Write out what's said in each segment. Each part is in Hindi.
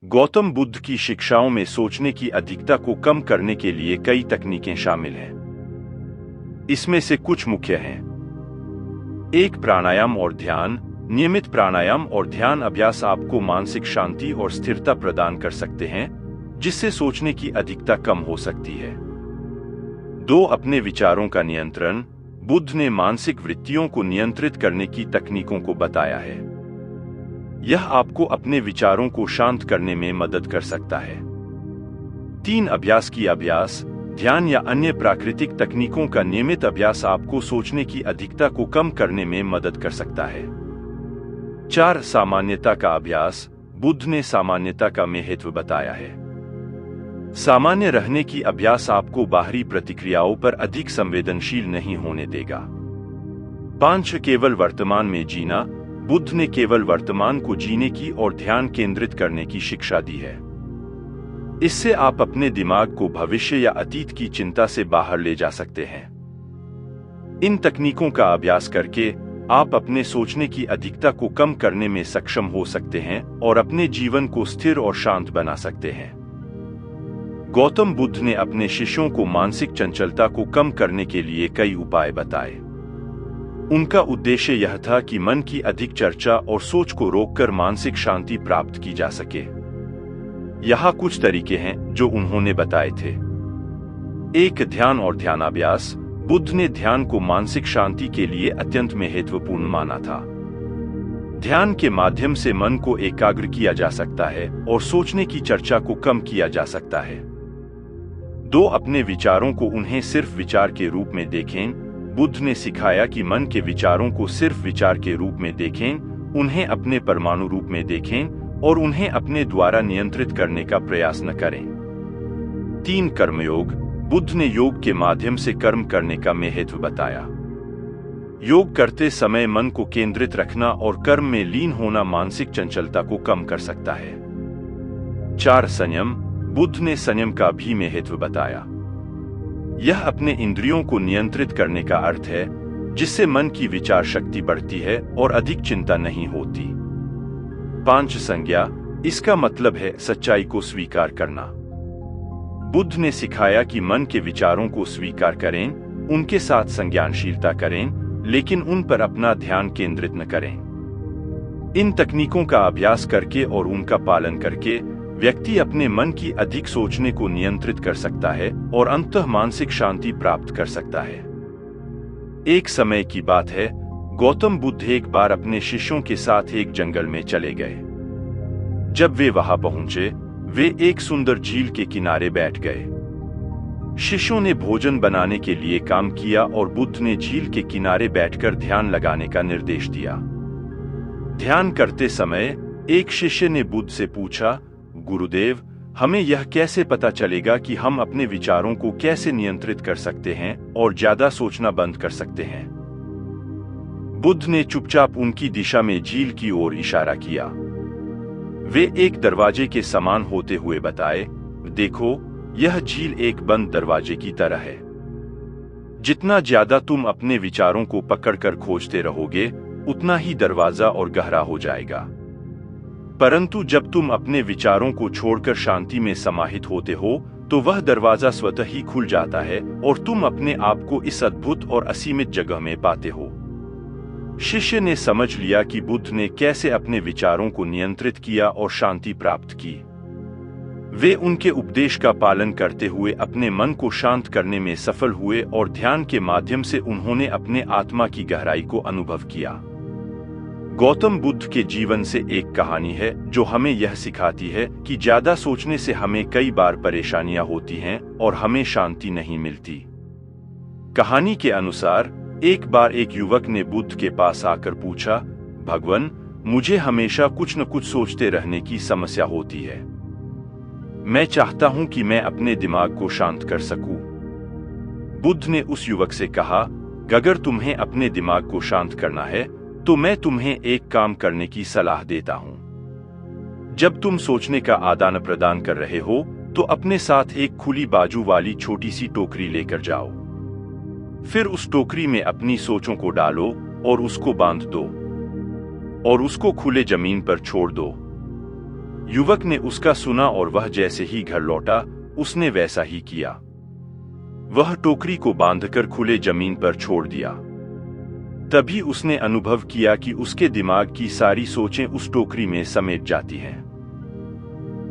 गौतम बुद्ध की शिक्षाओं में सोचने की अधिकता को कम करने के लिए कई तकनीकें शामिल हैं। इसमें से कुछ मुख्य हैं। 1. प्राणायाम और ध्यान। नियमित प्राणायाम और ध्यान अभ्यास आपको मानसिक शांति और स्थिरता प्रदान कर सकते हैं, जिससे सोचने की अधिकता कम हो सकती है। 2. अपने विचारों का नियंत्रण। बुद्ध ने मानसिक वृत्तियों को नियंत्रित करने की तकनीकों को बताया है। यह आपको अपने विचारों को शांत करने में मदद कर सकता है। 3. अभ्यास की अभ्यास। ध्यान या अन्य प्राकृतिक तकनीकों का नियमित अभ्यास आपको सोचने की अधिकता को कम करने में मदद कर सकता है। 4. सामान्यता का अभ्यास। बुद्ध ने सामान्यता का महत्व बताया है। सामान्य रहने की अभ्यास आपको बाहरी प्रतिक्रियाओं पर अधिक संवेदनशील नहीं होने देगा। 5. केवल वर्तमान में जीना। बुद्ध ने केवल वर्तमान को जीने की और ध्यान केंद्रित करने की शिक्षा दी है। इससे आप अपने दिमाग को भविष्य या अतीत की चिंता से बाहर ले जा सकते हैं। इन तकनीकों का अभ्यास करके आप अपने सोचने की अधिकता को कम करने में सक्षम हो सकते हैं और अपने जीवन को स्थिर और शांत बना सकते हैं। गौतम बुद्ध ने अपने शिष्यों को मानसिक चंचलता को कम करने के लिए कई उपाय बताए। उनका उद्देश्य यह था कि मन की अधिक चर्चा और सोच को रोककर मानसिक शांति प्राप्त की जा सके। यहाँ कुछ तरीके हैं जो उन्होंने बताए थे। 1. ध्यान और ध्यानाभ्यास। बुद्ध ने ध्यान को मानसिक शांति के लिए अत्यंत महत्वपूर्ण माना था। ध्यान के माध्यम से मन को एकाग्र किया जा सकता है और सोचने की चर्चा को कम किया जा सकता है। 2. अपने विचारों को उन्हें सिर्फ विचार के रूप में देखें। बुद्ध ने सिखाया कि मन के विचारों को सिर्फ विचार के रूप में देखें, उन्हें अपने परमाणु रूप में देखें और उन्हें अपने द्वारा नियंत्रित करने का प्रयास न करें। 3. कर्मयोग। बुद्ध ने योग के माध्यम से कर्म करने का महत्व बताया। योग करते समय मन को केंद्रित रखना और कर्म में लीन होना मानसिक चंचलता को कम कर सकता है। 4. संयम। बुद्ध ने संयम का भी महत्व बताया। यह अपने इंद्रियों को नियंत्रित करने का अर्थ है, जिससे मन की विचार शक्ति बढ़ती है और अधिक चिंता नहीं होती। 5. संज्ञा। इसका मतलब है सच्चाई को स्वीकार करना। बुद्ध ने सिखाया कि मन के विचारों को स्वीकार करें, उनके साथ संज्ञानशीलता करें, लेकिन उन पर अपना ध्यान केंद्रित न करें। इन तकनीकों का अभ्यास करके और उनका पालन करके व्यक्ति अपने मन की अधिक सोचने को नियंत्रित कर सकता है और अंततः मानसिक शांति प्राप्त कर सकता है। एक समय की बात है, गौतम बुद्ध एक बार अपने शिष्यों के साथ एक जंगल में चले गए। जब वे वहां पहुंचे, वे एक सुंदर झील के किनारे बैठ गए। शिष्यों ने भोजन बनाने के लिए काम किया और बुद्ध ने झील के किनारे बैठकर ध्यान लगाने का निर्देश दिया। ध्यान करते समय एक शिष्य ने बुद्ध से पूछा, गुरुदेव, हमें यह कैसे पता चलेगा कि हम अपने विचारों को कैसे नियंत्रित कर सकते हैं और ज्यादा सोचना बंद कर सकते हैं? बुद्ध ने चुपचाप उनकी दिशा में झील की ओर इशारा किया। वे एक दरवाजे के समान होते हुए बताए, देखो, यह झील एक बंद दरवाजे की तरह है। जितना ज्यादा तुम अपने विचारों को पकड़कर खोजते रहोगे, उतना ही दरवाजा और गहरा हो जाएगा। परंतु जब तुम अपने विचारों को छोड़कर शांति में समाहित होते हो, तो वह दरवाजा स्वतः ही खुल जाता है और तुम अपने आप को इस अद्भुत और असीमित जगह में पाते हो। शिष्य ने समझ लिया कि बुद्ध ने कैसे अपने विचारों को नियंत्रित किया और शांति प्राप्त की। वे उनके उपदेश का पालन करते हुए अपने मन को शांत करने में सफल हुए और ध्यान के माध्यम से उन्होंने अपने आत्मा की गहराई को अनुभव किया। गौतम बुद्ध के जीवन से एक कहानी है जो हमें यह सिखाती है कि ज्यादा सोचने से हमें कई बार परेशानियां होती हैं और हमें शांति नहीं मिलती। कहानी के अनुसार एक बार एक युवक ने बुद्ध के पास आकर पूछा, भगवान, मुझे हमेशा कुछ न कुछ सोचते रहने की समस्या होती है। मैं चाहता हूं कि मैं अपने दिमाग को शांत कर सकूं। बुद्ध ने उस युवक से कहा, अगर तुम्हें अपने दिमाग को शांत करना है तो मैं तुम्हें एक काम करने की सलाह देता हूं। जब तुम सोचने का आदान प्रदान कर रहे हो, तो अपने साथ एक खुली बाजू वाली छोटी सी टोकरी लेकर जाओ। फिर उस टोकरी में अपनी सोचों को डालो और उसको बांध दो और उसको खुले जमीन पर छोड़ दो। युवक ने उसका सुना और वह जैसे ही घर लौटा उसने वैसा ही किया। वह टोकरी को बांधकर खुले जमीन पर छोड़ दिया। तभी उसने अनुभव किया कि उसके दिमाग की सारी सोचें उस टोकरी में समेट जाती हैं।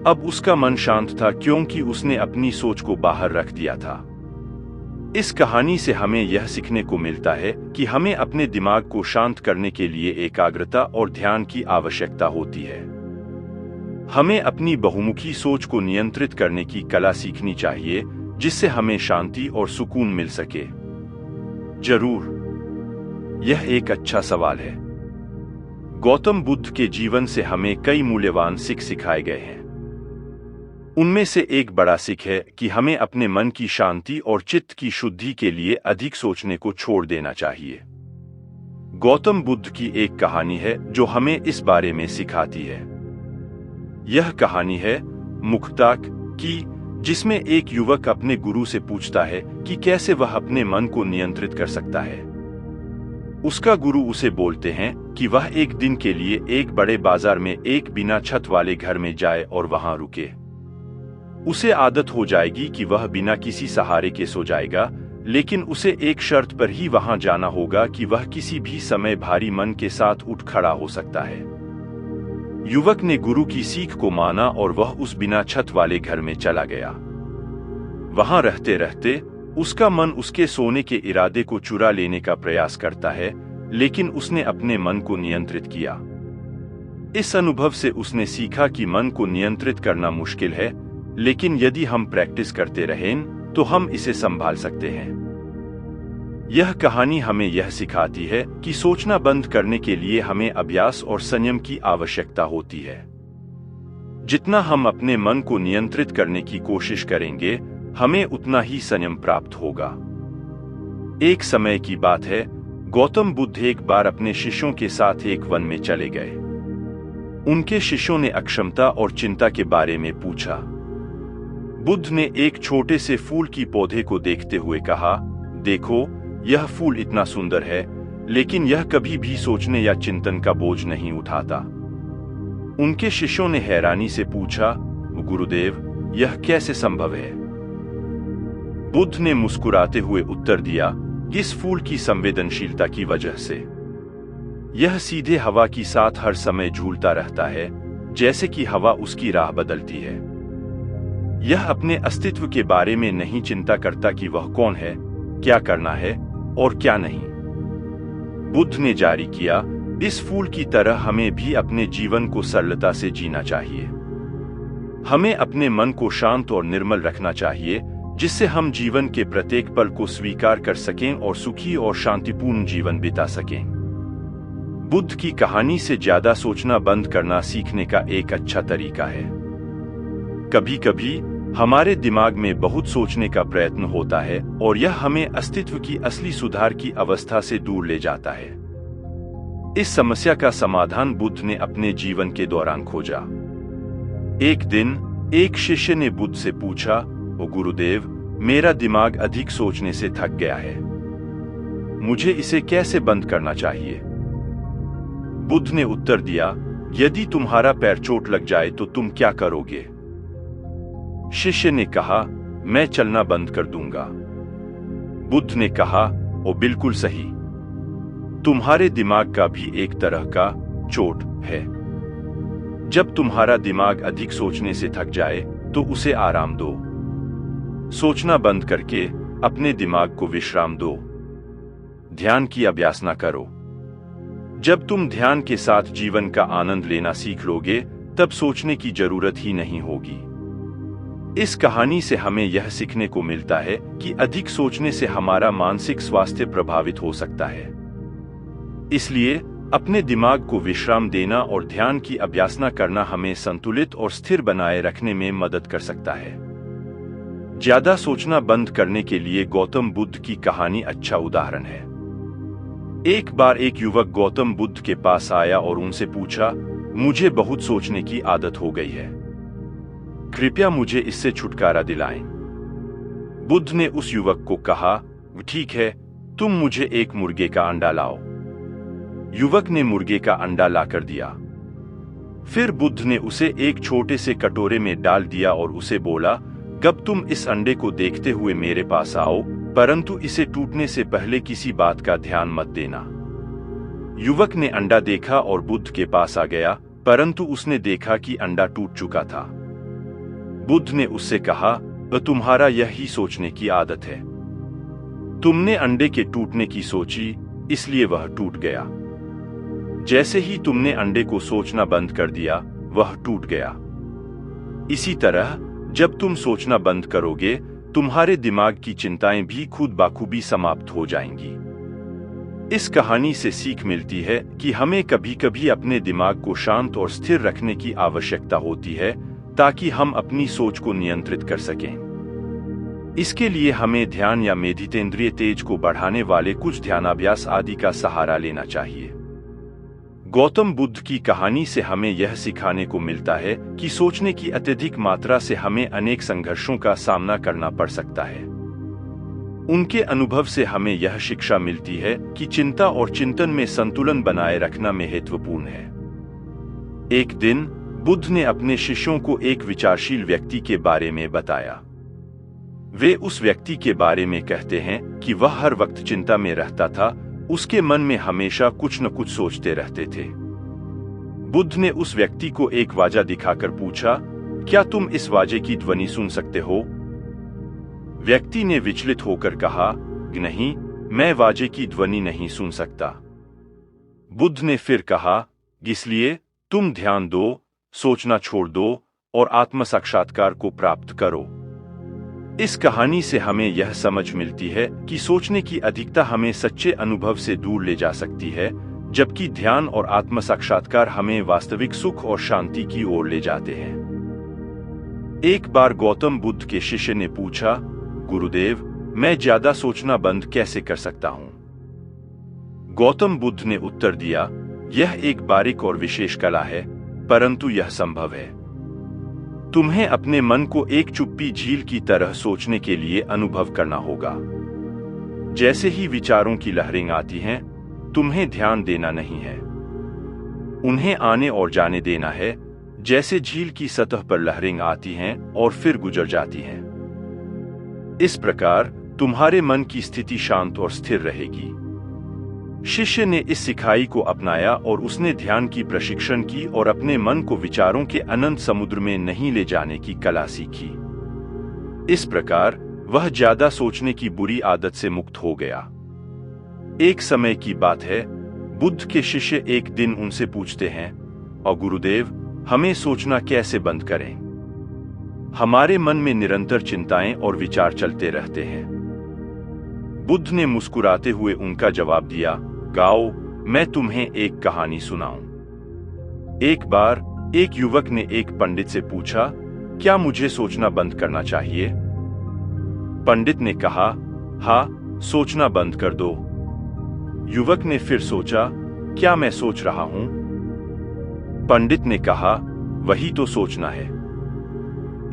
अब उसका मन शांत था क्योंकि उसने अपनी सोच को बाहर रख दिया था। इस कहानी से हमें यह सीखने को मिलता है कि हमें अपने दिमाग को शांत करने के लिए एकाग्रता और ध्यान की आवश्यकता होती है। हमें अपनी बहुमुखी सोच को नियंत्रित करने की कला सीखनी चाहिए, जिससे हमें शांति और सुकून मिल सके। जरूर, यह एक अच्छा सवाल है। गौतम बुद्ध के जीवन से हमें कई मूल्यवान सीख सिखाए गए हैं। उनमें से एक बड़ा सीख है कि हमें अपने मन की शांति और चित्त की शुद्धि के लिए अधिक सोचने को छोड़ देना चाहिए। गौतम बुद्ध की एक कहानी है जो हमें इस बारे में सिखाती है। यह कहानी है मुक्ताक की, जिसमें एक युवक अपने गुरु से पूछता है कि कैसे वह अपने मन को नियंत्रित कर सकता है। उसका गुरु उसे बोलते हैं कि वह एक दिन के लिए एक बड़े बाजार में एक बिना छत वाले घर में जाए और वहां रुके। उसे आदत हो जाएगी कि वह बिना किसी सहारे के सो जाएगा, लेकिन उसे एक शर्त पर ही वहां जाना होगा कि वह किसी भी समय भारी मन के साथ उठ खड़ा हो सकता है। युवक ने गुरु की सीख को माना और वह उस बिना छत वाले घर में चला गया। वहां रहते रहते उसका मन उसके सोने के इरादे को चुरा लेने का प्रयास करता है, लेकिन उसने अपने मन को नियंत्रित किया। इस अनुभव से उसने सीखा कि मन को नियंत्रित करना मुश्किल है, लेकिन यदि हम प्रैक्टिस करते रहें तो हम इसे संभाल सकते हैं। यह कहानी हमें यह सिखाती है कि सोचना बंद करने के लिए हमें अभ्यास और संयम की आवश्यकता होती है। जितना हम अपने मन को नियंत्रित करने की कोशिश करेंगे, हमें उतना ही संयम प्राप्त होगा। एक समय की बात है, गौतम बुद्ध एक बार अपने शिष्यों के साथ एक वन में चले गए। उनके शिष्यों ने अक्षमता और चिंता के बारे में पूछा। बुद्ध ने एक छोटे से फूल की पौधे को देखते हुए कहा, देखो, यह फूल इतना सुंदर है, लेकिन यह कभी भी सोचने या चिंतन का बोझ नहीं उठाता। उनके शिष्यों ने हैरानी से पूछा, गुरुदेव, यह कैसे संभव है? बुद्ध ने मुस्कुराते हुए उत्तर दिया, इस फूल की संवेदनशीलता की वजह से। यह सीधे हवा के साथ हर समय झूलता रहता है, जैसे कि हवा उसकी राह बदलती है। यह अपने अस्तित्व के बारे में नहीं चिंता करता कि वह कौन है, क्या करना है और क्या नहीं। बुद्ध ने जारी किया, इस फूल की तरह हमें भी अपने जीवन को सरलता से जीना चाहिए। हमें अपने मन को शांत और निर्मल रखना चाहिए, जिससे हम जीवन के प्रत्येक पल को स्वीकार कर सकें और सुखी और शांतिपूर्ण जीवन बिता सकें। बुद्ध की कहानी से ज्यादा सोचना बंद करना सीखने का एक अच्छा तरीका है। कभी कभी हमारे दिमाग में बहुत सोचने का प्रयत्न होता है और यह हमें अस्तित्व की असली सुधार की अवस्था से दूर ले जाता है। इस समस्या का समाधान बुद्ध ने अपने जीवन के दौरान खोजा। एक दिन एक शिष्य ने बुद्ध से पूछा, ओ गुरुदेव, मेरा दिमाग अधिक सोचने से थक गया है, मुझे इसे कैसे बंद करना चाहिए? बुद्ध ने उत्तर दिया, यदि तुम्हारा पैर चोट लग जाए तो तुम क्या करोगे? शिष्य ने कहा, मैं चलना बंद कर दूंगा। बुद्ध ने कहा, ओ बिल्कुल सही, तुम्हारे दिमाग का भी एक तरह का चोट है। जब तुम्हारा दिमाग अधिक सोचने से थक जाए तो उसे आराम दो। सोचना बंद करके अपने दिमाग को विश्राम दो। ध्यान की अभ्यास न करो। जब तुम ध्यान के साथ जीवन का आनंद लेना सीख लोगे, तब सोचने की जरूरत ही नहीं होगी। इस कहानी से हमें यह सीखने को मिलता है कि अधिक सोचने से हमारा मानसिक स्वास्थ्य प्रभावित हो सकता है। इसलिए अपने दिमाग को विश्राम देना और ध्यान की अभ्यासना करना हमें संतुलित और स्थिर बनाए रखने में मदद कर सकता है। ज्यादा सोचना बंद करने के लिए गौतम बुद्ध की कहानी अच्छा उदाहरण है। एक बार एक युवक गौतम बुद्ध के पास आया और उनसे पूछा, मुझे बहुत सोचने की आदत हो गई है, कृपया मुझे इससे छुटकारा दिलाएं। बुद्ध ने उस युवक को कहा, ठीक है, तुम मुझे एक मुर्गे का अंडा लाओ। युवक ने मुर्गे का अंडा लाकर दिया। फिर बुद्ध ने उसे एक छोटे से कटोरे में डाल दिया और उसे बोला, "अब तुम इस अंडे को देखते हुए मेरे पास आओ, परंतु इसे टूटने से पहले किसी बात का ध्यान मत देना।" युवक ने अंडा देखा और बुद्ध के पास आ गया, परंतु उसने देखा कि अंडा टूट चुका था। बुद्ध ने उससे कहा, तुम्हारा यही सोचने की आदत है। तुमने अंडे के टूटने की सोची, इसलिए वह टूट गया। जैसे ही तुमने अंडे को सोचना बंद कर दिया, वह टूट गया। इसी तरह जब तुम सोचना बंद करोगे, तुम्हारे दिमाग की चिंताएं भी खुद बाखूबी समाप्त हो जाएंगी। इस कहानी से सीख मिलती है कि हमें कभी कभी अपने दिमाग को शांत और स्थिर रखने की आवश्यकता होती है, ताकि हम अपनी सोच को नियंत्रित कर सकें। इसके लिए हमें ध्यान या मेधितेंद्रिय तेज को बढ़ाने वाले कुछ ध्यानाभ्यास आदि का सहारा लेना चाहिए। गौतम बुद्ध की कहानी से हमें यह सिखाने को मिलता है कि सोचने की अत्यधिक मात्रा से हमें अनेक संघर्षों का सामना करना पड़ सकता है। उनके अनुभव से हमें यह शिक्षा मिलती है कि चिंता और चिंतन में संतुलन बनाए रखना महत्वपूर्ण है। एक दिन बुद्ध ने अपने शिष्यों को एक विचारशील व्यक्ति के बारे में बताया। वे उस व्यक्ति के बारे में कहते हैं कि वह हर वक्त चिंता में रहता था, उसके मन में हमेशा कुछ न कुछ सोचते रहते थे। बुद्ध ने उस व्यक्ति को एक वाजा दिखाकर पूछा, "क्या तुम इस वाजे की ध्वनि सुन सकते हो?" व्यक्ति ने विचलित होकर कहा, "नहीं, मैं वाजे की ध्वनि नहीं सुन सकता।" बुद्ध ने फिर कहा, "इसलिए तुम ध्यान दो, सोचना छोड़ दो और आत्म साक्षात्कार को प्राप्त करो।" इस कहानी से हमें यह समझ मिलती है कि सोचने की अधिकता हमें सच्चे अनुभव से दूर ले जा सकती है, जबकि ध्यान और आत्म साक्षात्कार हमें वास्तविक सुख और शांति की ओर ले जाते हैं। एक बार गौतम बुद्ध के शिष्य ने पूछा, "गुरुदेव, मैं ज्यादा सोचना बंद कैसे कर सकता हूँ?" गौतम बुद्ध ने उत्तर दिया, "यह एक बारीक और विशेष कला है, परंतु यह संभव है। तुम्हें अपने मन को एक चुप्पी झील की तरह सोचने के लिए अनुभव करना होगा। जैसे ही विचारों की लहरें आती हैं, तुम्हें ध्यान देना नहीं है, उन्हें आने और जाने देना है, जैसे झील की सतह पर लहरें आती हैं और फिर गुजर जाती हैं। इस प्रकार तुम्हारे मन की स्थिति शांत और स्थिर रहेगी।" शिष्य ने इस सिखाई को अपनाया और उसने ध्यान की प्रशिक्षण की और अपने मन को विचारों के अनंत समुद्र में नहीं ले जाने की कला सीखी। इस प्रकार वह ज्यादा सोचने की बुरी आदत से मुक्त हो गया। एक समय की बात है, बुद्ध के शिष्य एक दिन उनसे पूछते हैं, "और गुरुदेव, हमें सोचना कैसे बंद करें? हमारे मन में निरंतर चिंताएं और विचार चलते रहते हैं।" बुद्ध ने मुस्कुराते हुए उनका जवाब दिया, "गाओ, मैं तुम्हें एक कहानी सुनाऊं। एक बार एक युवक ने एक पंडित से पूछा, क्या मुझे सोचना बंद करना चाहिए? पंडित ने कहा, हाँ, सोचना बंद कर दो। युवक ने फिर सोचा, क्या मैं सोच रहा हूं? पंडित ने कहा, वही तो सोचना है।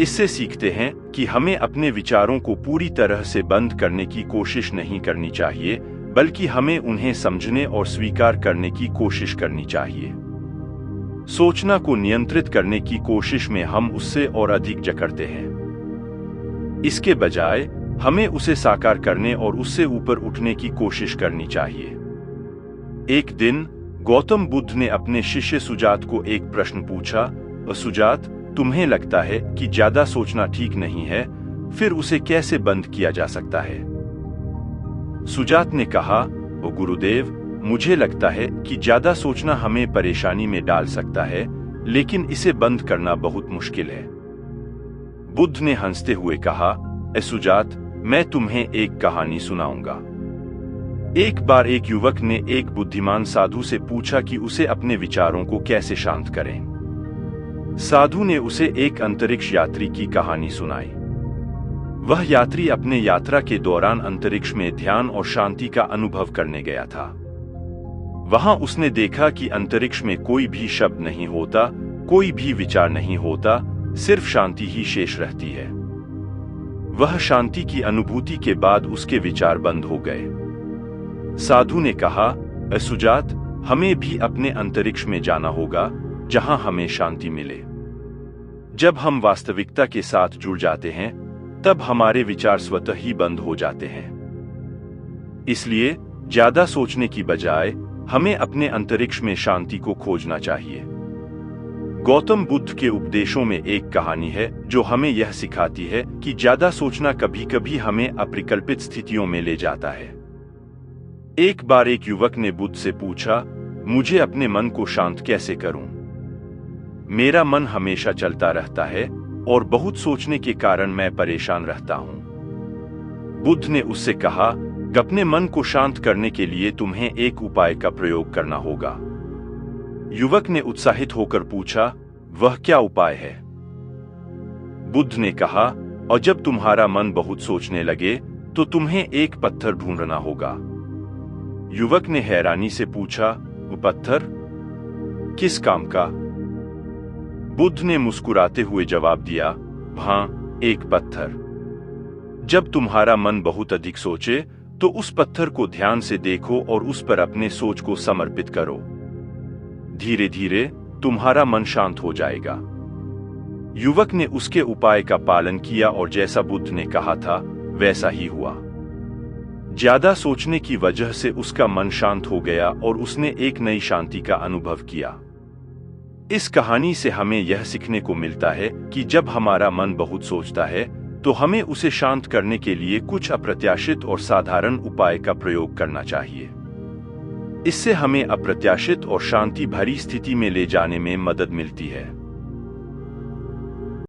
इससे सीखते हैं कि हमें अपने विचारों को पूरी तरह से बंद करने की कोशिश नहीं करनी चाहिए, बल्कि हमें उन्हें समझने और स्वीकार करने की कोशिश करनी चाहिए। सोचना को नियंत्रित करने की कोशिश में हम उससे और अधिक जकड़ते हैं। इसके बजाय हमें उसे साकार करने और उससे ऊपर उठने की कोशिश करनी चाहिए। एक दिन गौतम बुद्ध ने अपने शिष्य सुजात को एक प्रश्न पूछा, सुजात, तुम्हें लगता है कि ज्यादा सोचना ठीक नहीं है, फिर उसे कैसे बंद किया जा सकता है? सुजात ने कहा, ओ गुरुदेव, मुझे लगता है कि ज्यादा सोचना हमें परेशानी में डाल सकता है, लेकिन इसे बंद करना बहुत मुश्किल है। बुद्ध ने हंसते हुए कहा, ए सुजात, मैं तुम्हें एक कहानी सुनाऊंगा। एक बार एक युवक ने एक बुद्धिमान साधु से पूछा कि उसे अपने विचारों को कैसे शांत करें। साधु ने उसे एक अंतरिक्ष यात्री की कहानी सुनाई। वह यात्री अपने यात्रा के दौरान अंतरिक्ष में ध्यान और शांति का अनुभव करने गया था। वहां उसने देखा कि अंतरिक्ष में कोई भी शब्द नहीं होता, कोई भी विचार नहीं होता, सिर्फ शांति ही शेष रहती है। वह शांति की अनुभूति के बाद उसके विचार बंद हो गए। साधु ने कहा, सुजात, हमें भी अपने अंतरिक्ष में जाना होगा, जहां हमें शांति मिले। जब हम वास्तविकता के साथ जुड़ जाते हैं, तब हमारे विचार स्वतः ही बंद हो जाते हैं। इसलिए ज्यादा सोचने की बजाय हमें अपने अंतरिक्ष में शांति को खोजना चाहिए। गौतम बुद्ध के उपदेशों में एक कहानी है जो हमें यह सिखाती है कि ज्यादा सोचना कभी कभी हमें अपरिकल्पित स्थितियों में ले जाता है। एक बार एक युवक ने बुद्ध से पूछा, मुझे अपने मन को शांत कैसे करूं? मेरा मन हमेशा चलता रहता है और बहुत सोचने के कारण मैं परेशान रहता हूं। बुद्ध ने उससे कहा, अपने मन को शांत करने के लिए तुम्हें एक उपाय का प्रयोग करना होगा। युवक ने उत्साहित होकर पूछा, वह क्या उपाय है? बुद्ध ने कहा, और जब तुम्हारा मन बहुत सोचने लगे तो तुम्हें एक पत्थर ढूंढना होगा। युवक ने हैरानी से पूछा, वो पत्थर किस काम का? बुद्ध ने मुस्कुराते हुए जवाब दिया, हाँ, एक पत्थर। जब तुम्हारा मन बहुत अधिक सोचे तो उस पत्थर को ध्यान से देखो और उस पर अपने सोच को समर्पित करो। धीरे धीरे तुम्हारा मन शांत हो जाएगा। युवक ने उसके उपाय का पालन किया और जैसा बुद्ध ने कहा था वैसा ही हुआ। ज्यादा सोचने की वजह से उसका मन शांत हो गया और उसने एक नई शांति का अनुभव किया। इस कहानी से हमें यह सीखने को मिलता है कि जब हमारा मन बहुत सोचता है तो हमें उसे शांत करने के लिए कुछ अप्रत्याशित और साधारण उपाय का प्रयोग करना चाहिए। इससे हमें अप्रत्याशित और शांति भरी स्थिति में ले जाने में मदद मिलती है।